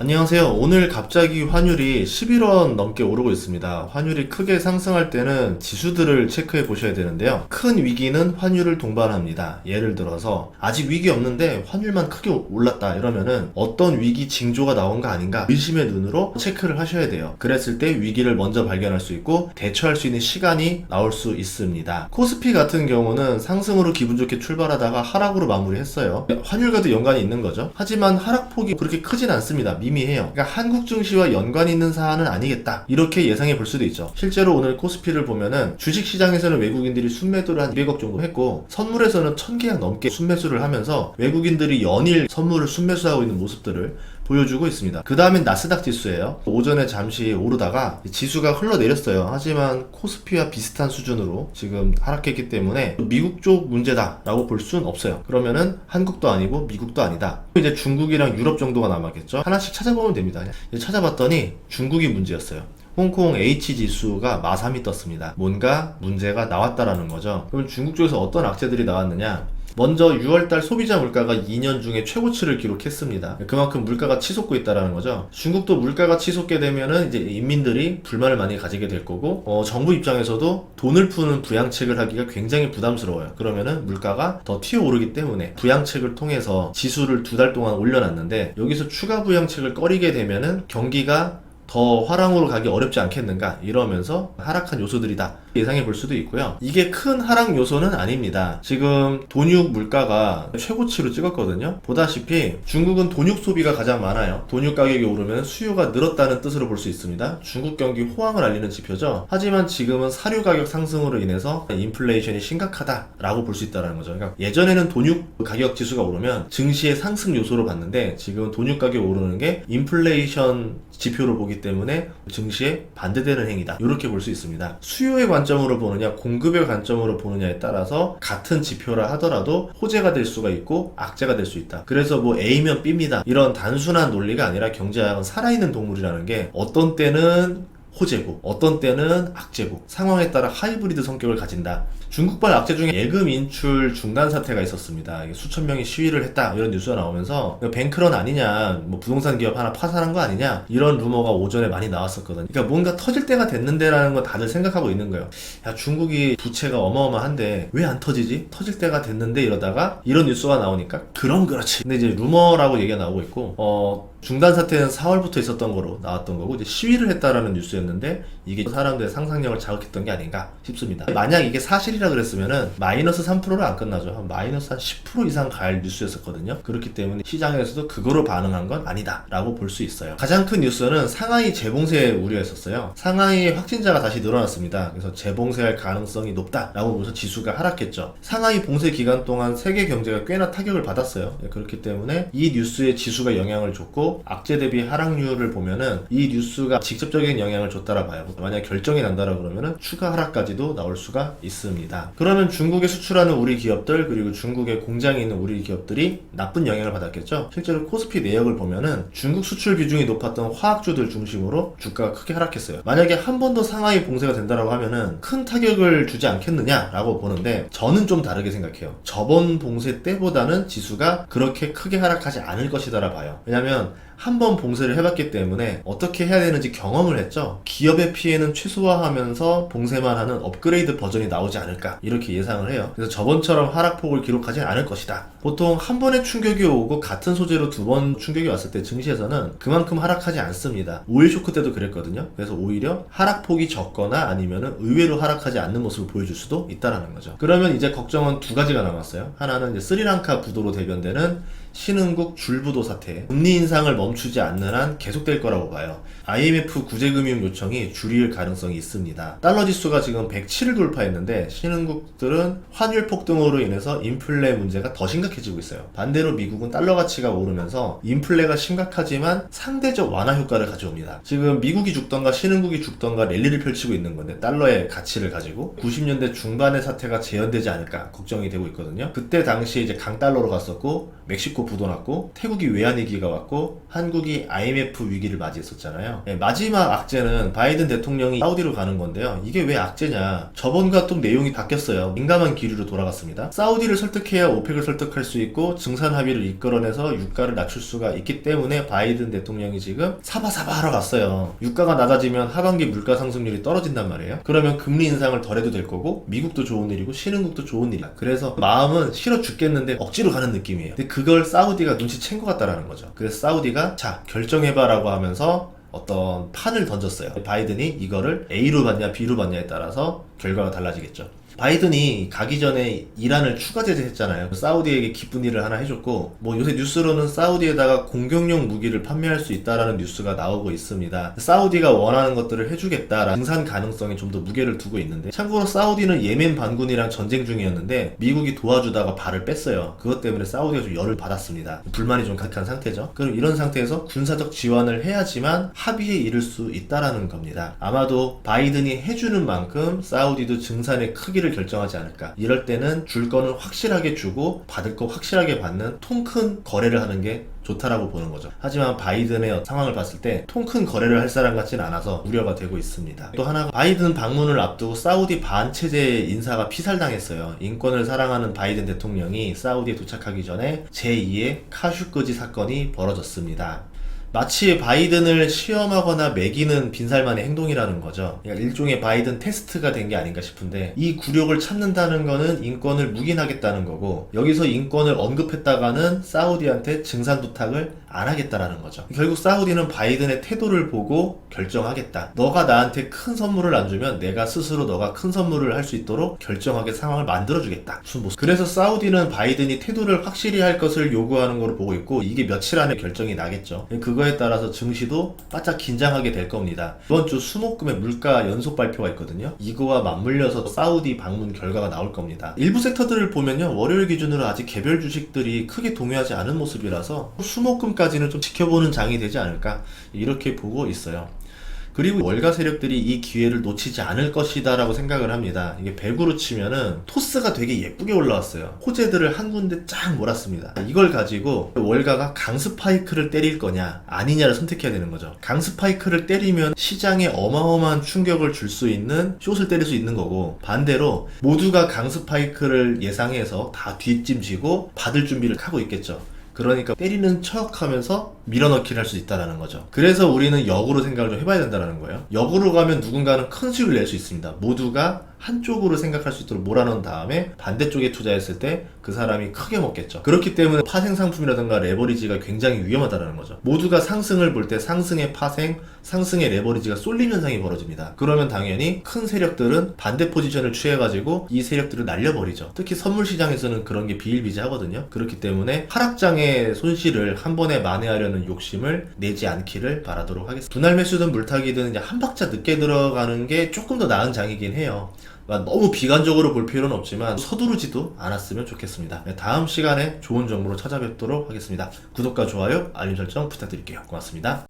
안녕하세요. 오늘 갑자기 환율이 11원 넘게 오르고 있습니다. 환율이 크게 상승할 때는 지수들을 체크해 보셔야 되는데요. 큰 위기는 환율을 동반합니다. 예를 들어서 아직 위기 없는데 환율만 크게 올랐다 이러면은 어떤 위기 징조가 나온 거 아닌가 의심의 눈으로 체크를 하셔야 돼요. 그랬을 때 위기를 먼저 발견할 수 있고 대처할 수 있는 시간이 나올 수 있습니다. 코스피 같은 경우는 상승으로 기분 좋게 출발하다가 하락으로 마무리했어요. 환율과도 연관이 있는 거죠. 하지만 하락폭이 그렇게 크진 않습니다. 미미해요. 그러니까 한국 증시와 연관이 있는 사안은 아니겠다 이렇게 예상해 볼 수도 있죠. 실제로 오늘 코스피를 보면은 주식시장에서는 외국인들이 순매도를 한 200억 정도 했고 선물에서는 1000계약 넘게 순매수를 하면서 외국인들이 연일 선물을 순매수하고 있는 모습들을 보여주고 있습니다. 그 다음엔 나스닥 지수예요. 오전에 잠시 오르다가 지수가 흘러내렸어요. 하지만 코스피와 비슷한 수준으로 지금 하락했기 때문에 미국 쪽 문제다라고 볼 수는 없어요. 그러면은 한국도 아니고 미국도 아니다. 이제 중국이랑 유럽 정도가 남았겠죠. 하나씩 찾아보면 됩니다. 찾아봤더니 중국이 문제였어요. 홍콩 H지수가 마삼이 떴습니다. 뭔가 문제가 나왔다라는 거죠. 그럼 중국 쪽에서 어떤 악재들이 나왔느냐? 먼저 6월달 소비자 물가가 2년 중에 최고치를 기록했습니다. 그만큼 물가가 치솟고 있다는 거죠. 중국도 물가가 치솟게 되면은 이제 인민들이 불만을 많이 가지게 될 거고, 정부 입장에서도 돈을 푸는 부양책을 하기가 굉장히 부담스러워요. 그러면은 물가가 더 튀어오르기 때문에 부양책을 통해서 지수를 2달 동안 올려놨는데 여기서 추가 부양책을 꺼리게 되면은 경기가 더 화랑으로 가기 어렵지 않겠는가 이러면서 하락한 요소들이다 예상해 볼 수도 있고요. 이게 큰 하락 요소는 아닙니다. 지금 돈육 물가가 최고치로 찍었거든요. 보다시피 중국은 돈육 소비가 가장 많아요. 돈육 가격이 오르면 수요가 늘었다는 뜻으로 볼 수 있습니다. 중국 경기 호황을 알리는 지표죠. 하지만 지금은 사료 가격 상승으로 인해서 인플레이션이 심각하다라고 볼 수 있다는 거죠. 그러니까 예전에는 돈육 가격 지수가 오르면 증시의 상승 요소로 봤는데 지금은 돈육 가격이 오르는 게 인플레이션 지표로 보기 때문에 증시에 반대되는 행위다 이렇게 볼 수 있습니다. 수요의 관점으로 보느냐 공급의 관점으로 보느냐에 따라서 같은 지표라 하더라도 호재가 될 수가 있고 악재가 될 수 있다. 그래서 뭐 A면 B입니다 이런 단순한 논리가 아니라 경제학은 살아있는 동물이라는 게 어떤 때는 호재고 어떤 때는 악재고 상황에 따라 하이브리드 성격을 가진다. 중국발 악재 중에 예금 인출 중단 사태가 있었습니다. 수천 명이 시위를 했다 이런 뉴스가 나오면서 뱅크런 아니냐 뭐 부동산 기업 하나 파산한 거 아니냐 이런 루머가 오전에 많이 나왔었거든요. 그러니까 뭔가 터질 때가 됐는데 라는 건 다들 생각하고 있는 거예요. 야 중국이 부채가 어마어마한데 왜 안 터지지? 터질 때가 됐는데 이러다가 이런 뉴스가 나오니까 그럼 그렇지. 근데 이제 루머라고 얘기가 나오고 있고 중단 사태는 4월부터 있었던 거로 나왔던 거고 이제 시위를 했다라는 뉴스였는데 이게 사람들의 상상력을 자극했던 게 아닌가 싶습니다. 만약 이게 사실이라 그랬으면은 마이너스 3%로 안 끝나죠. 마이너스 한 10% 이상 갈 뉴스였었거든요. 그렇기 때문에 시장에서도 그거로 반응한 건 아니다 라고 볼 수 있어요. 가장 큰 뉴스는 상하이 재봉쇄 우려였었어요. 상하이 확진자가 다시 늘어났습니다. 그래서 재봉쇄할 가능성이 높다 라고 보면서 지수가 하락했죠. 상하이 봉쇄 기간 동안 세계 경제가 꽤나 타격을 받았어요. 그렇기 때문에 이 뉴스에 지수가 영향을 줬고 악재 대비 하락률을 보면은 이 뉴스가 직접적인 영향을 줬다라 봐요. 만약 결정이 난다라 그러면은 추가 하락까지도 나올 수가 있습니다. 그러면 중국에 수출하는 우리 기업들 그리고 중국에 공장이 있는 우리 기업들이 나쁜 영향을 받았겠죠. 실제로 코스피 내역을 보면은 중국 수출 비중이 높았던 화학주들 중심으로 주가가 크게 하락했어요. 만약에 한 번 더 상하이 봉쇄가 된다라고 하면은 큰 타격을 주지 않겠느냐라고 보는데 저는 좀 다르게 생각해요. 저번 봉쇄 때보다는 지수가 그렇게 크게 하락하지 않을 것이다라 봐요. 왜냐면 한번 봉쇄를 해봤기 때문에 어떻게 해야 되는지 경험을 했죠. 기업의 피해는 최소화하면서 봉쇄만 하는 업그레이드 버전이 나오지 않을까 이렇게 예상을 해요. 그래서 저번처럼 하락폭을 기록하지 않을 것이다. 보통 한 번의 충격이 오고 같은 소재로 2번 충격이 왔을 때 증시에서는 그만큼 하락하지 않습니다. 오일 쇼크 때도 그랬거든요. 그래서 오히려 하락폭이 적거나 아니면은 의외로 하락하지 않는 모습을 보여줄 수도 있다라는 거죠. 그러면 이제 걱정은 2가지가 남았어요. 하나는 이제 스리랑카 부도로 대변되는 신흥국 줄부도 사태, 금리 인상을 멈추지 않는 한 계속될 거라고 봐요. IMF 구제금융 요청이 줄일 가능성이 있습니다. 달러 지수가 지금 107을 돌파했는데 신흥국들은 환율 폭등으로 인해서 인플레 문제가 더 심각해지고 있어요. 반대로 미국은 달러 가치가 오르면서 인플레가 심각하지만 상대적 완화 효과를 가져옵니다. 지금 미국이 죽던가 신흥국이 죽던가 랠리를 펼치고 있는 건데 달러의 가치를 가지고 90년대 중반의 사태가 재현되지 않을까 걱정이 되고 있거든요. 그때 당시에 이제 강달러로 갔었고 멕시코 부도 났고 태국이 외환위기가 왔고 한국이 IMF 위기를 맞이했었잖아요. 마지막 악재는 바이든 대통령이 사우디로 가는 건데요. 이게 왜 악재냐? 저번과 좀 내용이 바뀌었어요. 민감한 기류로 돌아갔습니다. 사우디를 설득해야 오펙을 설득할 수 있고 증산 합의를 이끌어내서 유가를 낮출 수가 있기 때문에 바이든 대통령이 지금 사바사바 하러 갔어요. 유가가 낮아지면 하반기 물가 상승률이 떨어진단 말이에요. 그러면 금리 인상을 덜 해도 될 거고 미국도 좋은 일이고 신흥국도 좋은 일이야. 그래서 마음은 싫어 죽겠는데 억지로 가는 느낌이에요. 근데 그걸 사우디가 눈치챈 것 같다라는 거죠. 그래서 사우디가 자 결정해봐 라고 하면서 어떤 판을 던졌어요. 바이든이 이거를 A로 받냐 B로 받냐에 따라서 결과가 달라지겠죠. 바이든이 가기 전에 이란을 추가 제재했잖아요. 사우디에게 기쁜 일을 하나 해줬고, 뭐 요새 뉴스로는 사우디에다가 공격용 무기를 판매할 수 있다라는 뉴스가 나오고 있습니다. 사우디가 원하는 것들을 해주겠다라는 증산 가능성에 좀 더 무게를 두고 있는데, 참고로 사우디는 예멘 반군이랑 전쟁 중이었는데 미국이 도와주다가 발을 뺐어요. 그것 때문에 사우디가 좀 열을 받았습니다. 불만이 좀 가득한 상태죠. 그럼 이런 상태에서 군사적 지원을 해야지만 합의에 이를 수 있다라는 겁니다. 아마도 바이든이 해주는 만큼 사우디도 증산의 크기를 결정하지 않을까. 이럴 때는 줄 거는 확실하게 주고 받을 거 확실하게 받는 통 큰 거래를 하는 게 좋다라고 보는 거죠. 하지만 바이든의 상황을 봤을 때 통 큰 거래를 할 사람 같지는 않아서 우려가 되고 있습니다. 또 하나가 바이든 방문을 앞두고 사우디 반체제 인사가 피살당했어요. 인권을 사랑하는 바이든 대통령이 사우디에 도착하기 전에 제2의 카슈끄지 사건이 벌어졌습니다. 마치 바이든을 시험하거나 매기는 빈살만의 행동이라는 거죠. 그러니까 일종의 바이든 테스트가 된 게 아닌가 싶은데, 이 굴욕을 참는다는 거는 인권을 묵인하겠다는 거고, 여기서 인권을 언급했다가는 사우디한테 증산 부탁을 안 하겠다라는 거죠. 결국 사우디는 바이든의 태도를 보고 결정하겠다. 너가 나한테 큰 선물을 안 주면 내가 스스로 너가 큰 선물을 할 수 있도록 결정하게 상황을 만들어주겠다. 그래서 사우디는 바이든이 태도를 확실히 할 것을 요구하는 걸로 보고 있고, 이게 며칠 안에 결정이 나겠죠. 그거에 따라서 증시도 바짝 긴장하게 될 겁니다. 이번 주 수목금의 물가 연속 발표가 있거든요. 이거와 맞물려서 사우디 방문 결과가 나올 겁니다. 일부 섹터들을 보면요, 월요일 기준으로 아직 개별 주식들이 크게 동요하지 않은 모습이라서 수목금까지는 좀 지켜보는 장이 되지 않을까, 이렇게 보고 있어요. 그리고 월가 세력들이 이 기회를 놓치지 않을 것이다 라고 생각을 합니다. 이게 배구로 치면은 토스가 되게 예쁘게 올라왔어요. 호재들을 한 군데 쫙 몰았습니다. 이걸 가지고 월가가 강스파이크를 때릴 거냐 아니냐를 선택해야 되는 거죠. 강스파이크를 때리면 시장에 어마어마한 충격을 줄 수 있는 숏을 때릴 수 있는 거고, 반대로 모두가 강스파이크를 예상해서 다 뒷짐지고 받을 준비를 하고 있겠죠. 그러니까 때리는 척하면서 밀어넣기를 할 수 있다는 거죠. 그래서 우리는 역으로 생각을 좀 해봐야 된다는 거예요. 역으로 가면 누군가는 큰 수익을 낼 수 있습니다. 모두가 한쪽으로 생각할 수 있도록 몰아넣은 다음에 반대쪽에 투자했을 때 그 사람이 크게 먹겠죠. 그렇기 때문에 파생 상품이라든가 레버리지가 굉장히 위험하다는 거죠. 모두가 상승을 볼 때 상승의 파생, 상승의 레버리지가 쏠림 현상이 벌어집니다. 그러면 당연히 큰 세력들은 반대 포지션을 취해가지고 이 세력들을 날려버리죠. 특히 선물 시장에서는 그런 게 비일비재하거든요. 그렇기 때문에 하락장의 손실을 한 번에 만회하려는 욕심을 내지 않기를 바라도록 하겠습니다. 분할 매수든 물타기든 이제 한 박자 늦게 들어가는 게 조금 더 나은 장이긴 해요. 너무 비관적으로 볼 필요는 없지만 서두르지도 않았으면 좋겠습니다. 다음 시간에 좋은 정보로 찾아뵙도록 하겠습니다. 구독과 좋아요, 알림 설정 부탁드릴게요. 고맙습니다.